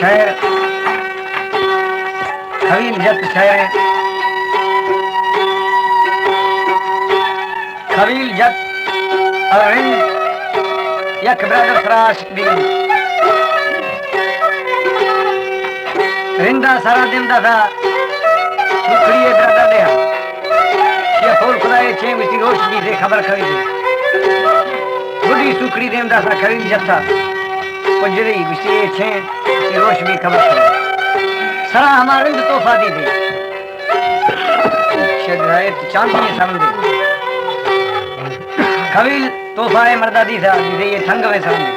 शहर खलील जत शहर खलील जत अरविंद यक ब्रदर फराश दी रिंदा सारा दिन दा था सुखड़िए ब्रदर दे ये फूल खुदाए छे मिट्टी रोशनी से खबर खरी थी बुढ़ी सुखड़ी देमदा सा खलील जत था पुजरी मिट्टी छे मिट्टी रोशनी खबर खरी सारा हमारे रिंद तोहफा दी थी शायद चांदी समझे खलील तोहफा है मर्दा दी था ये ठंग में समझे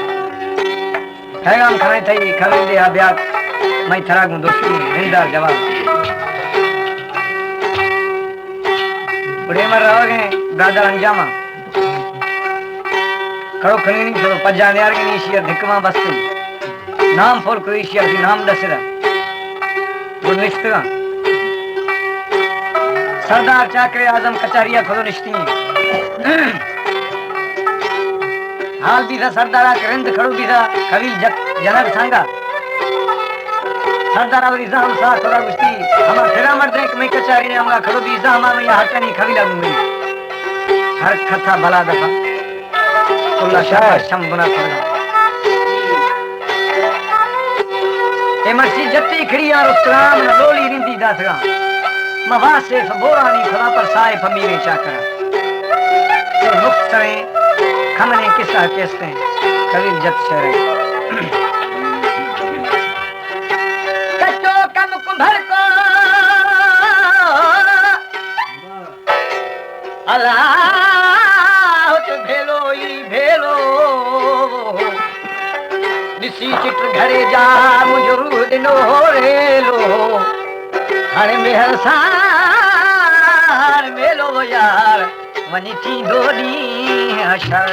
पैगाम खाए थई खलील दे ब्याह मैं थरा गु दोस्ती रिंदा जवाब बुढ़े मर रह गए दादा अंजामा खड़ो खड़ी नहीं चलो पजा यार के नीशिया धिकमा बस्तु नाम फोर क्रोएशिया की नाम दसरा वो निश्चित सरदार चाकरे आजम कचारिया खोलो निश्चित हाल भी था सरदारा करेंद खड़ो भी था खलील जनक सांगा सरदारा वरी जाम सा थोड़ा गुस्ती हम फेरा मर्द एक मैं कचारी ने हमला खड़ो भी जा हम या हटनी खलीला में हर कथा भला दफा अल्लाह शाह शम बना फरगा ए मर्सी जत्ती खड़ी यार उस्ताम न लोली रिंदी दासगा मवासे फबोरानी खला पर साए फमीरे चाकरा ये मुक्त सरे खमने किस्सा कहते हैं खलील जत शहर कच्चो कम कुंभर को अल्लाह तो भेलो ही भेलो दिसी चिट घरे जा मुझो दिनो रेलो हर मेहर सार मेलो यार वनी थी दोनी अशर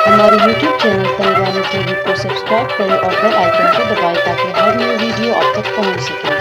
हमारे YouTube चैनल परिवार टीवी को सब्सक्राइब करें और बेल आइकन को दबाएं ताकि हर नई वीडियो आप तक पहुंच सके।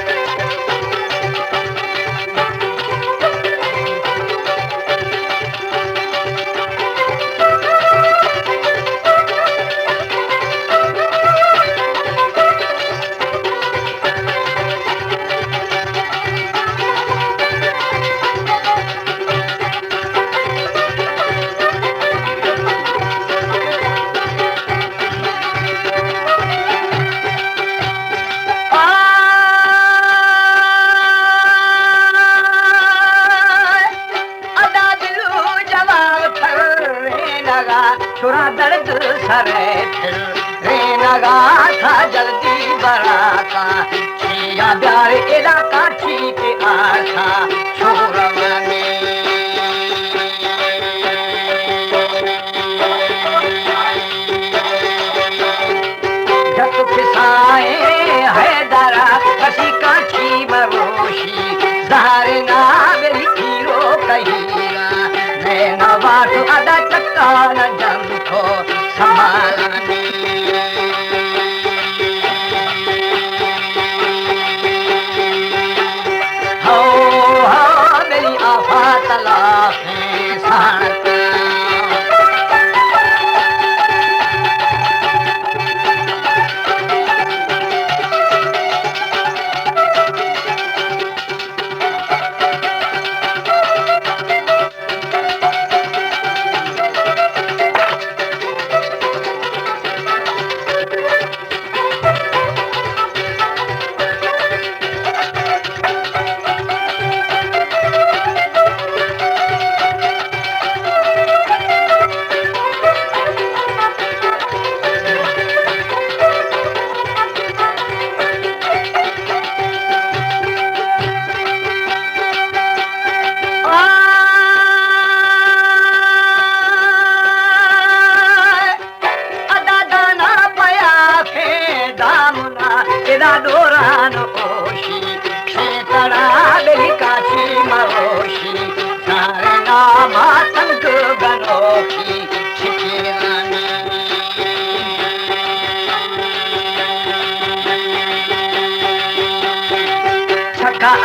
छुरा दर्द सरे फिर रे लगा था जल्दी बड़ा का छिया प्यार एदा काठी के आखा छोरा में जब फिसाए है दरा कसी काठी मरोशी ज़हर ना मेरी हीरो कहीरा मैं नवाट अदा चक्का न जम को संभालने।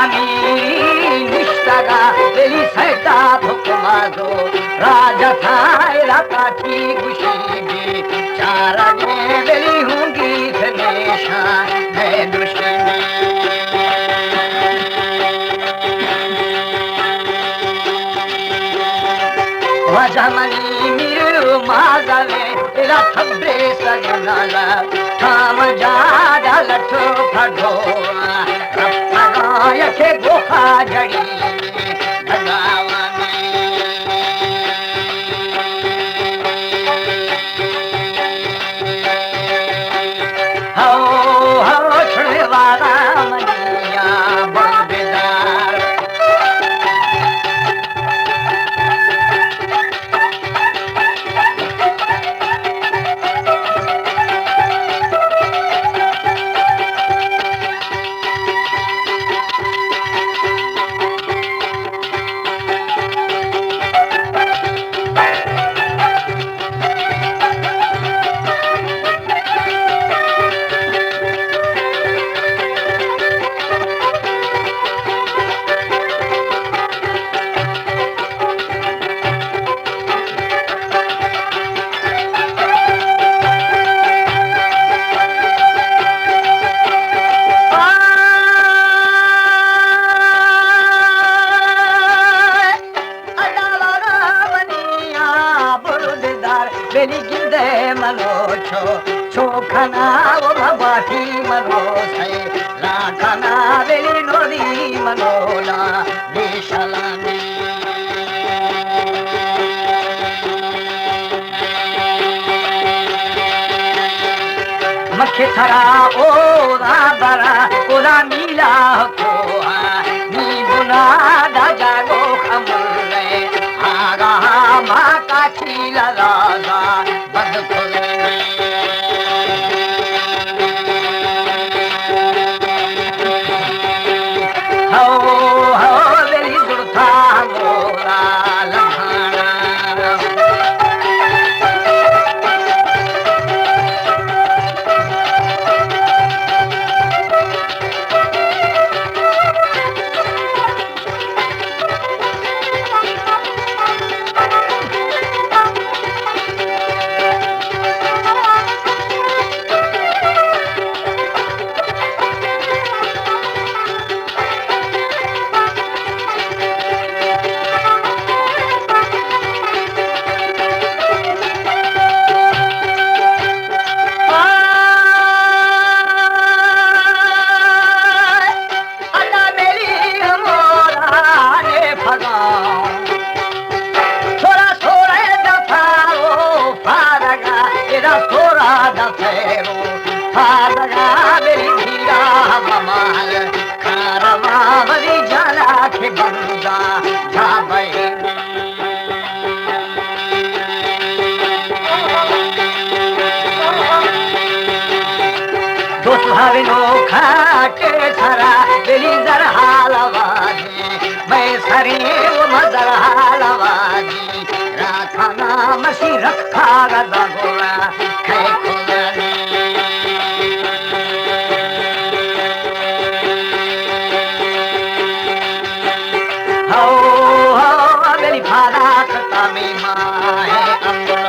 अमीरी निष्ठगा बेली सैता भुकमाजो राजा थाय राकाठी गुशी बे चारा ने बेली होंगी थनेशा है दुश्मनी वजमनी मिरु मागवे तेरा थब्बे सगनाला थाम जादा लठो फडो रफ्ताया के गोखा जड़ी भगावाने हो छुड़े वाला मनिया बलबेदार बेली गिंदे मनो छो खाना वो भगवाती मनो से राखाना बेली नोदी मनोला बेशलानी मखे थरा ओरा बरा ओरा नीला को नी बुना दा जागो खमुले आगा मा का चीला राजा बद खुले हो बेली जुड़ता मोरा लखाना खाटे सरा बेली जर हालवादी मैं सरी वो मजर हालवादी राखाना मसी रखा गदा गोरा खे खुदानी हो बेली फादा कता में माए अंगलो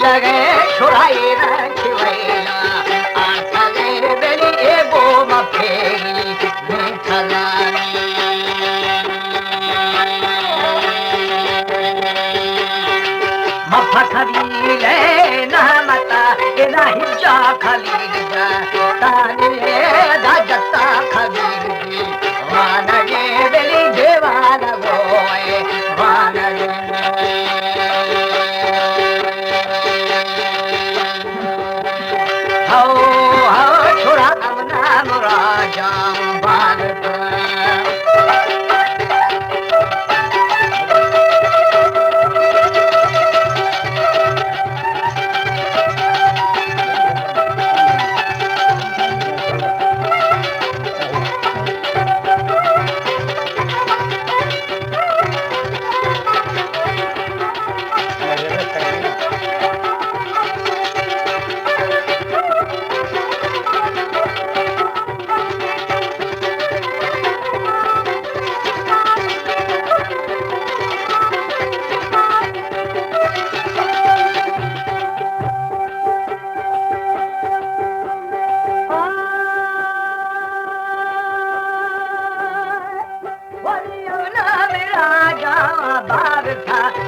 लगे छुड़ाई रखिवैला आंखले बेली एबो मफेरी खजानी मफखरी ले न मता एदा हिजा खलील जा ताने दा जत्ता खलील जी वानगे बेली देवान गोए वानगे हाओ हाओ छोरा अमना मुराजा भारत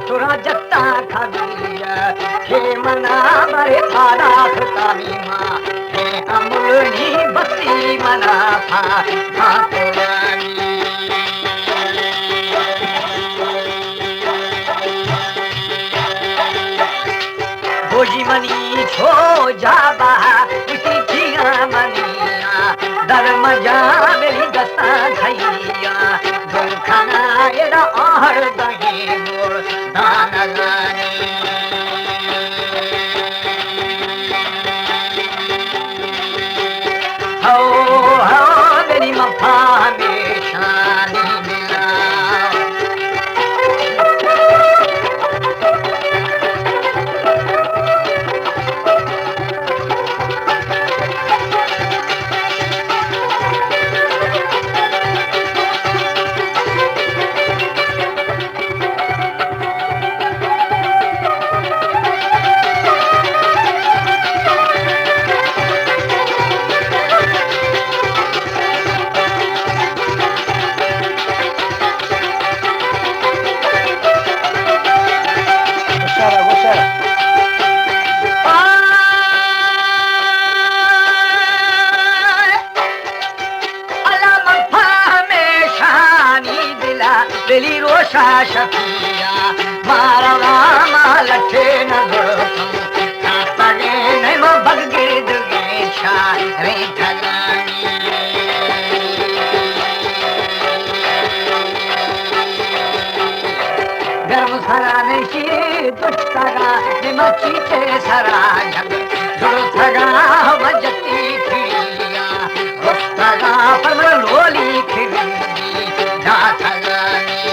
छोरा जत्ता खबीर हे मना बरे थारा खतामी मां हे अमुलनी बत्ती मना था भातोरानी भोजी मनी छो जाबा इसी जिया मनिया धर्म जा मेरी दस्ता खैया दुखना एदा आहर दही मोर दानगानी हो हो मेरी मफा हमेशा नहीं मिला दिली रोशा शफिया मारा मामा लठे न गुरफम तागे नहीं मां बगगिर्द गेशा रे ठगानी गर्व सराने की दुष्टगा निमची ते सरा जग गुरु थगा वजती खिलिया रुस्तगा पर लोली खिली जा ठगानी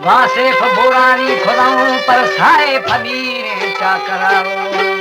वासे फबुरानी खुदाऊं पर साए फबीर क्या कराओ